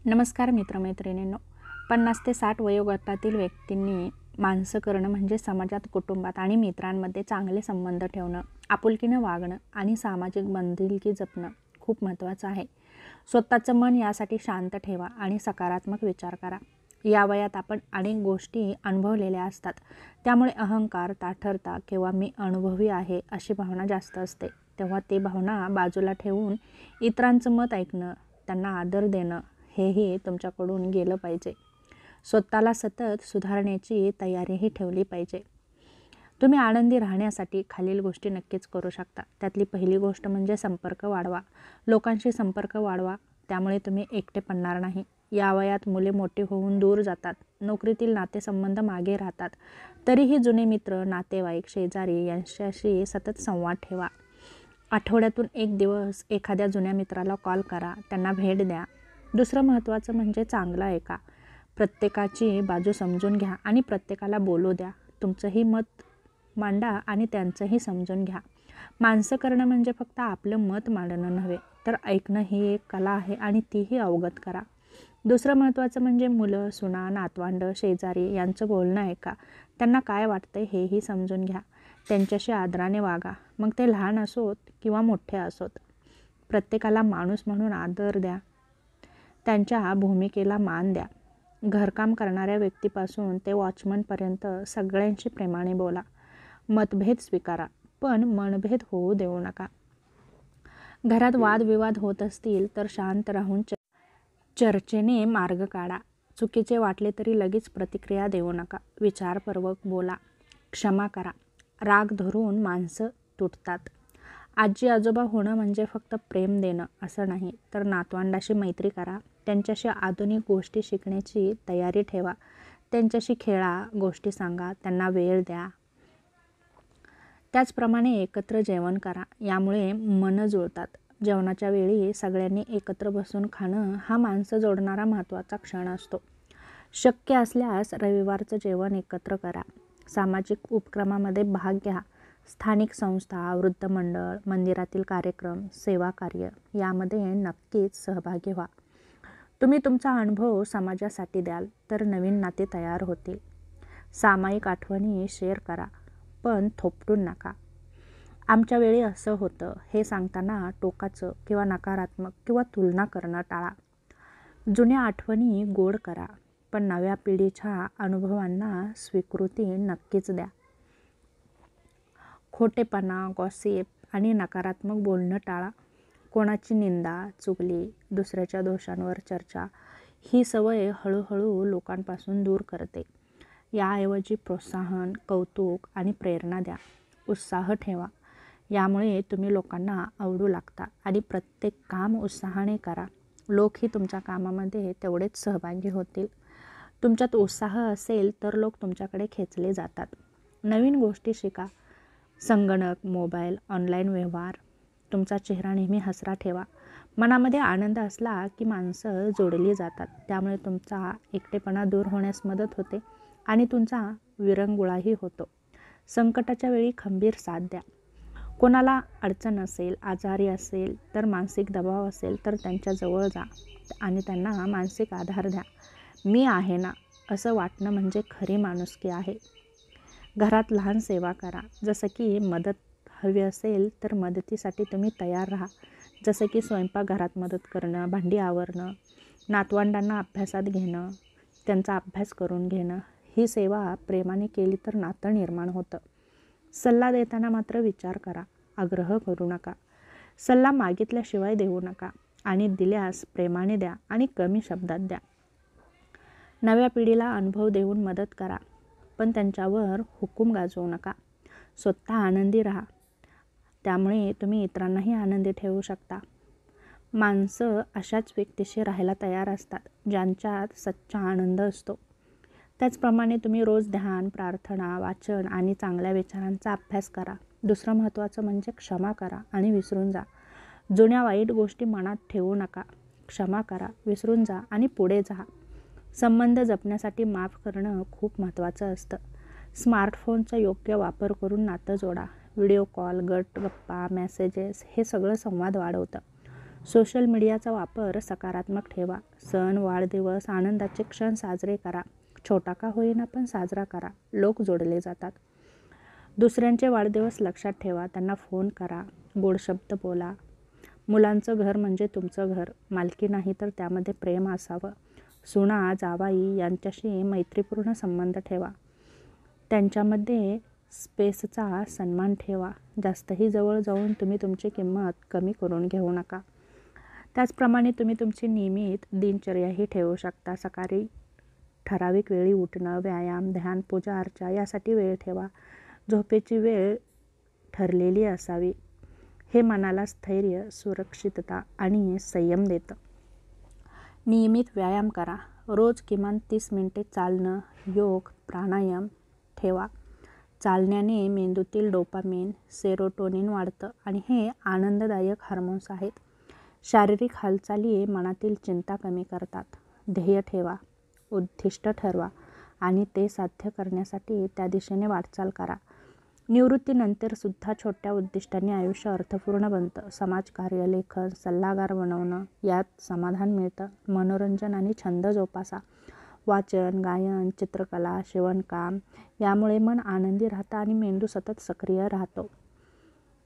नमस्कार मित्रमैत्रिणींनो. 50 ते 60 वयोगटातील व्यक्तींनी माणसं करणं म्हणजे समाजात, कुटुंबात आणि मित्रांमध्ये चांगले संबंध ठेवणं, आपुलकीनं वागणं आणि सामाजिक बांधिलकी जपणं खूप महत्त्वाचं आहे. स्वतःचं मन यासाठी शांत ठेवा आणि सकारात्मक विचार करा. या वयात आपण अनेक गोष्टी अनुभवलेल्या असतात, त्यामुळे अहंकार, ताठरता किंवा मी अनुभवी आहे अशी भावना जास्त असते. तेव्हा ती भावना बाजूला ठेवून इतरांचं मत ऐकणं, त्यांना आदर देणं हेही तुमच्याकडून गेलं पाहिजे. स्वतःला सतत सुधारण्याची तयारीही ठेवली पाहिजे. तुम्ही आनंदी राहण्यासाठी खालील गोष्टी नक्कीच करू शकता. त्यातली पहिली गोष्ट म्हणजे संपर्क वाढवा. लोकांशी संपर्क वाढवा, त्यामुळे तुम्ही एकटे पडणार नाही. या वयात मुले मोठी होऊन दूर जातात, नोकरीतील नातेसंबंध मागे राहतात. तरीही जुने मित्र, नातेवाईक, शेजारी यांच्याशी सतत संवाद ठेवा. आठवड्यातून एक दिवस एखाद्या जुन्या मित्राला कॉल करा, त्यांना भेट द्या. दुसरं महत्त्वाचं म्हणजे चांगलं ऐका. प्रत्येकाची बाजू समजून घ्या आणि प्रत्येकाला बोलू द्या. तुमचंही मत मांडा आणि त्यांचंही समजून घ्या. माणसं करणं म्हणजे फक्त आपलं मत मांडणं नव्हे, तर ऐकणं ही एक कला आहे आणि तीही अवगत करा. दुसरं महत्त्वाचं म्हणजे मुलं, सुना, नातवंड, शेजारी यांचं बोलणं ऐका. त्यांना काय वाटतंय हेही समजून घ्या. त्यांच्याशी आदराने वागा, मग ते लहान असोत किंवा मोठे असोत. प्रत्येकाला माणूस म्हणून आदर द्या. त्यांच्या भूमिकेला मान द्या. घरकाम करणाऱ्या व्यक्तीपासून ते वॉचमनपर्यंत सगळ्यांशी प्रेमाने बोला. मतभेद स्वीकारा, पण मनभेद होऊ देऊ नका. घरात वादविवाद होत असतील तर शांत राहून चर्चेने मार्ग काढा. चुकीचे वाटले तरी लगेच प्रतिक्रिया देऊ नका. विचारपूर्वक बोला. क्षमा करा. राग धरून माणसं तुटतात. आजी आजोबा होणं म्हणजे फक्त प्रेम देणं असं नाही, तर नातवंडाशी मैत्री करा. त्यांच्याशी आधुनिक गोष्टी शिकण्याची तयारी ठेवा. त्यांच्याशी खेळा, गोष्टी सांगा, त्यांना वेळ द्या. त्याचप्रमाणे एकत्र जेवण करा. यामुळे मनं जुळतात. जेवणाच्या वेळी सगळ्यांनी एकत्र बसून खाणं हा माणसं जोडणारा महत्त्वाचा क्षण असतो. शक्य असल्यास रविवारचं जेवण एकत्र करा. सामाजिक उपक्रमामध्ये भाग घ्या. स्थानिक संस्था, वृद्ध मंडळ, मंदिरातील कार्यक्रम, सेवा कार्य यामध्ये नक्कीच सहभागी व्हा. तुम्ही तुमचा अनुभव समाजासाठी द्याल तर नवीन नाते तयार होतील. सामायिक आठवणी शेअर करा, पण थोपटून नका. आमच्या वेळी असं होतं हे सांगताना टोकाचं किंवा नकारात्मक किंवा तुलना करणं टाळा. जुन्या आठवणी गोड करा, पण नव्या पिढीच्या अनुभवांना स्वीकृती नक्कीच द्या. खोटेपणा, गॉसिप आणि नकारात्मक बोलणं टाळा. कोणाची निंदा, चुगली, दुसऱ्याच्या दोषांवर चर्चा ही सवय हळूहळू लोकांपासून दूर करते. याऐवजी प्रोत्साहन, कौतुक आणि प्रेरणा द्या. उत्साह ठेवा. यामुळे तुम्ही लोकांना आवडू लागता आणि प्रत्येक काम उत्साहाने करा. लोकही तुमच्या कामामध्ये तेवढेच सहभागी होतील. तुमच्यात उत्साह असेल तर लोक तुमच्याकडे खेचले जातात. नवीन गोष्टी शिका. संगणक, मोबाईल, ऑनलाईन व्यवहार. तुमचा चेहरा नेहमी हसरा ठेवा. मनामध्ये आनंद असला की माणसं जोडली जातात. त्यामुळे तुमचा एकटेपणा दूर होण्यास मदत होते आणि तुमचा विरंगुळाही होतो. संकटाच्या वेळी खंबीर साथ द्या. कोणाला अडचण असेल, आजारी असेल तर मानसिक दबाव असेल तर त्यांच्याजवळ जा आणि त्यांना मानसिक आधार द्या. मी आहे ना असं वाटणं म्हणजे खरी माणुसकी आहे. घरात लहान सेवा करा. जसं की मदत हवी असेल तर मदतीसाठी तुम्ही तयार राहा. जसं की स्वयंपाकघरात मदत करणं, भांडी आवरणं, नातवंडांना अभ्यासात घेणं, त्यांचा अभ्यास करून घेणं. ही सेवा प्रेमाने केली तर नातं निर्माण होतं. सल्ला देताना मात्र विचार करा. आग्रह करू नका. सल्ला मागितल्याशिवाय देऊ नका आणि दिल्यास प्रेमाने द्या आणि कमी शब्दात द्या. नव्या पिढीला अनुभव देऊन मदत करा, पण त्यांच्यावर हुकूम गाजवू नका. स्वतः आनंदी राहा. त्यामुळे तुम्ही इतरांनाही आनंदी ठेवू शकता. माणसं अशाच व्यक्तीशी राहायला तयार असतात ज्यांच्यात सच्चा आनंद असतो. त्याचप्रमाणे तुम्ही रोज ध्यान, प्रार्थना, वाचन आणि चांगल्या विचारांचा अभ्यास करा. दुसरं महत्त्वाचं म्हणजे क्षमा करा आणि विसरून जा. जुन्या वाईट गोष्टी मनात ठेवू नका. क्षमा करा, विसरून जा आणि पुढे जा. संबंध जपण्यासाठी माफ करणं खूप महत्त्वाचं असतं. स्मार्टफोनचा योग्य वापर करून नातं जोडा. व्हिडिओ कॉल, गट गप्पा, मेसेजेस हे सगळं संवाद वाढवतं. सोशल मीडियाचा वापर सकारात्मक ठेवा. सण, वाढदिवस, आनंदाचे क्षण साजरे करा. छोटा का होईना पण साजरा करा. लोक जोडले जातात. दुसऱ्यांचे वाढदिवस लक्षात ठेवा. त्यांना फोन करा. गोड शब्द बोला. मुलांचं घर म्हणजे तुमचं घर. मालकी नाही तर त्यामध्ये प्रेम असावं. सुना, जावाई यांच्याशी मैत्रीपूर्ण संबंध ठेवा. त्यांच्यामध्ये स्पेसचा सन्मान ठेवा. जास्तही जवळ जाऊन तुम्ही तुमची किंमत कमी करून घेऊ नका. त्याचप्रमाणे तुम्ही तुमची नियमित दिनचर्याही ठेवू शकता. सकाळी ठराविक वेळी उठणं, व्यायाम, ध्यान, पूजा अर्चा यासाठी वेळ ठेवा. झोपेची वेळ ठरलेली असावी. हे मनाला स्थैर्य, सुरक्षितता आणि संयम देतं. नियमित व्यायाम करा. रोज किमान 30 मिनिटे चालणं, योग, प्राणायाम ठेवा. चालण्याने मेंदूतील डोपामिन, सेरोटोनिन वाढतं आणि हे आनंददायक हार्मोन्स आहेत. शारीरिक हालचाली मनातील चिंता कमी करतात. ध्येय ठेवा, उद्दिष्ट ठरवा आणि ते साध्य करण्यासाठी त्या दिशेने वाटचाल करा. निवृत्तीनंतर सुद्धा छोट्या उद्दिष्टांनी आयुष्य अर्थपूर्ण बनतं. समाजकार्य, लेखन, सल्लागार बनवणं यात समाधान मिळतं. मनोरंजन आणि छंद जोपासा. वाचन, गायन, चित्रकला, शिवणकाम यामुळे मन आनंदी राहतं आणि मेंदू सतत सक्रिय राहतो.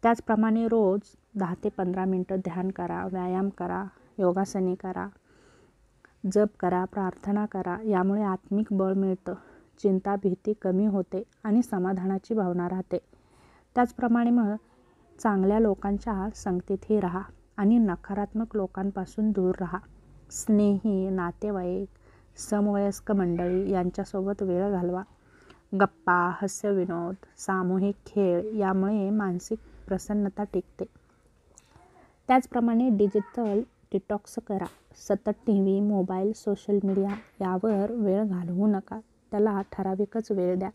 त्याचप्रमाणे रोज 10 ते 15 मिनटं ध्यान करा, व्यायाम करा, योगासने करा, जप करा, प्रार्थना करा. यामुळे आत्मिक बळ मिळतं. चिंता, भीती कमी होते आणि समाधानाची भावना राहते. त्याचप्रमाणे मग चांगल्या लोकांच्या संगतीतही राहा आणि नकारात्मक लोकांपासून दूर राहा. स्नेही, नातेवाईक, समवयस्क मंडळी यांच्यासोबत वेळ घालवा. गप्पा, हास्यविनोद, सामूहिक खेळ यामुळे मानसिक प्रसन्नता टिकते. त्याचप्रमाणे डिजिटल डिटॉक्स करा. सतत TV, मोबाईल, सोशल मीडिया यावर वेळ घालवू नका. त्याला ठराविकच वेळ द्या.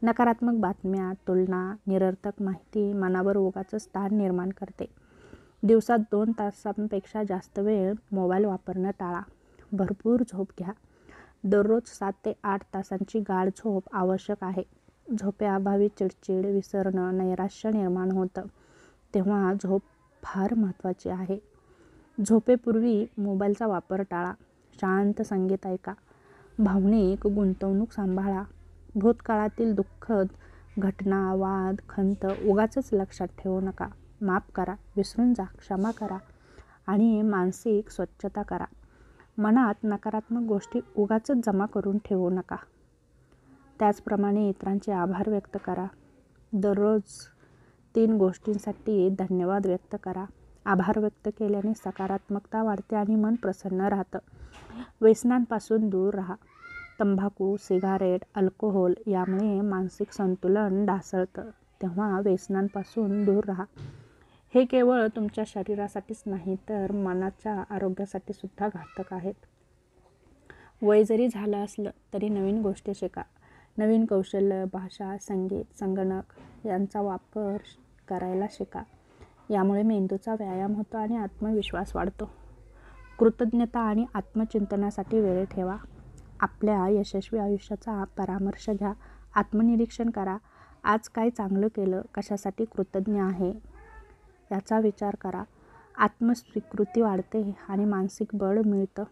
नकारात्मक बातम्या, तुलना, निरर्थक माहिती मनावर उगाचच ताण निर्माण करते. दिवसात 2 तासांपेक्षा जास्त वेळ मोबाईल वापरणं टाळा. भरपूर झोप घ्या. दररोज 7 ते 8 तासांची गाढ झोप आवश्यक आहे. झोपेअभावी चिडचिड, विसरणं, नैराश्य निर्माण होतं. तेव्हा झोप फार महत्त्वाची आहे. झोपेपूर्वी मोबाईलचा वापर टाळा. शांत संगीत ऐका. भावनिक गुंतवणूक सांभाळा. भूतकाळातील दुःखद घटना, वाद, खंत उगाचच लक्षात ठेवू नका. माफ करा, विसरून जा, क्षमा करा आणि मानसिक स्वच्छता करा. मनात नकारात्मक गोष्टी उगाचच जमा करून ठेवू नका. त्याचप्रमाणे इतरांचे आभार व्यक्त करा. दररोज 3 गोष्टींसाठी धन्यवाद व्यक्त करा. आभार व्यक्त केल्याने सकारात्मकता वाढते आणि मन प्रसन्न राहतं. व्यसनांपासून दूर राहा. तंबाखू, सिगारेट, अल्कोहोल यामुळे मानसिक संतुलन ढासळतं. तेव्हा व्यसनांपासून दूर राहा. हे केवळ तुमच्या शरीरासाठीच नाही तर मनाच्या आरोग्यासाठी सुद्धा घातक आहेत. वय जरी झालं असलं तरी नवीन गोष्टी शिका. नवीन कौशल्य, भाषा, संगीत, संगणक यांचा वापर करायला शिका. यामुळे मेंदूचा व्यायाम होतो आणि आत्मविश्वास वाढतो. कृतज्ञता आणि आत्मचिंतनासाठी वेळ ठेवा. आपल्या यशस्वी आयुष्याचा परामर्श घ्या. आत्मनिरीक्षण करा. आज काय चांगलं केलं, कशासाठी कृतज्ञ आहे याचा विचार करा. आत्मस्वीकृती वाढते आणि मानसिक बळ मिळतं.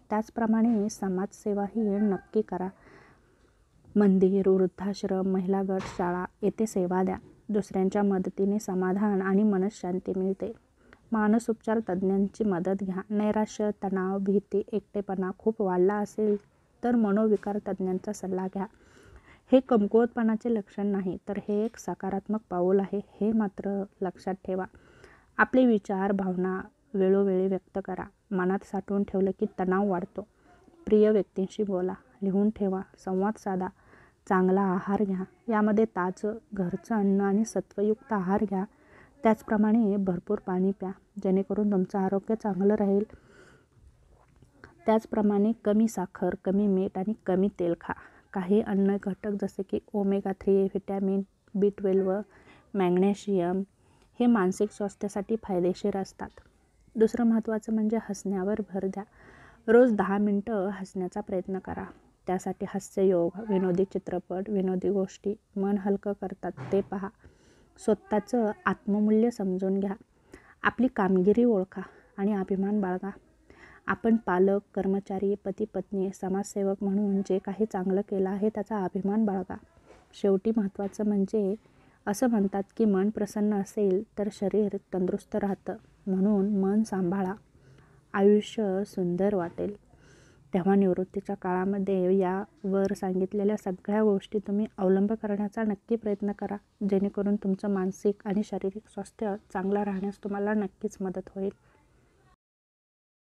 त्याचप्रमाणे समाजसेवाही नक्की करा. मंदिर, वृद्धाश्रम, महिला गट, शाळा येथे सेवा द्या. दुसऱ्यांच्या मदतीने समाधान आणि मनःशांती मिळते. मानसोपचार तज्ज्ञांची मदत घ्या. नैराश्य, तणाव, भीती, एकटेपणा खूप वाढला असेल तर मनोविकार तज्ज्ञांचा सल्ला घ्या. हे कमकुवतपणाचे लक्षण नाही तर हे एक सकारात्मक पाऊल आहे, हे मात्र लक्षात ठेवा. आपले विचार, भावना वेळोवेळी व्यक्त करा. मनात साठवून ठेवलं की तणाव वाढतो. प्रिय व्यक्तींशी बोला, लिहून ठेवा, संवाद साधा. चांगला आहार घ्या. यामध्ये ताजं घरचं अन्न आणि सत्वयुक्त आहार घ्या. त्याचप्रमाणे भरपूर पाणी प्या जेणेकरून तुमचं आरोग्य चांगलं राहील. त्याचप्रमाणे कमी साखर, कमी मीठ आणि कमी तेल खा. काही अन्न घटक जसे की ओमेगा 3, व्हिटॅमिन B12, मॅग्नेशियम हे मानसिक स्वास्थ्यासाठी फायदेशीर असतात. दुसरं महत्त्वाचं म्हणजे हसण्यावर भर द्या. रोज 10 मिनटं हसण्याचा प्रयत्न करा. त्यासाठी हास्ययोग, विनोदी चित्रपट, विनोदी गोष्टी मन हलकं करतात ते पहा. स्वतःचं आत्ममूल्य समजून घ्या. आपली कामगिरी ओळखा आणि अभिमान बाळगा. आपण पालक, कर्मचारी, पती पत्नी, समाजसेवक म्हणून जे काही चांगलं केलं आहे त्याचा अभिमान बाळगा. शेवटी महत्त्वाचं म्हणजे असं म्हणतात की मन प्रसन्न असेल तर शरीर तंदुरुस्त राहतं. म्हणून मन सांभाळा, आयुष्य सुंदर वाटेल. तेव्हा निवृत्तीच्या काळामध्ये यावर सांगितलेल्या सगळ्या गोष्टी तुम्ही अवलंब करण्याचा नक्की प्रयत्न करा, जेणेकरून तुमचं मानसिक आणि शारीरिक स्वास्थ्य चांगलं राहण्यास तुम्हाला नक्कीच मदत होईल.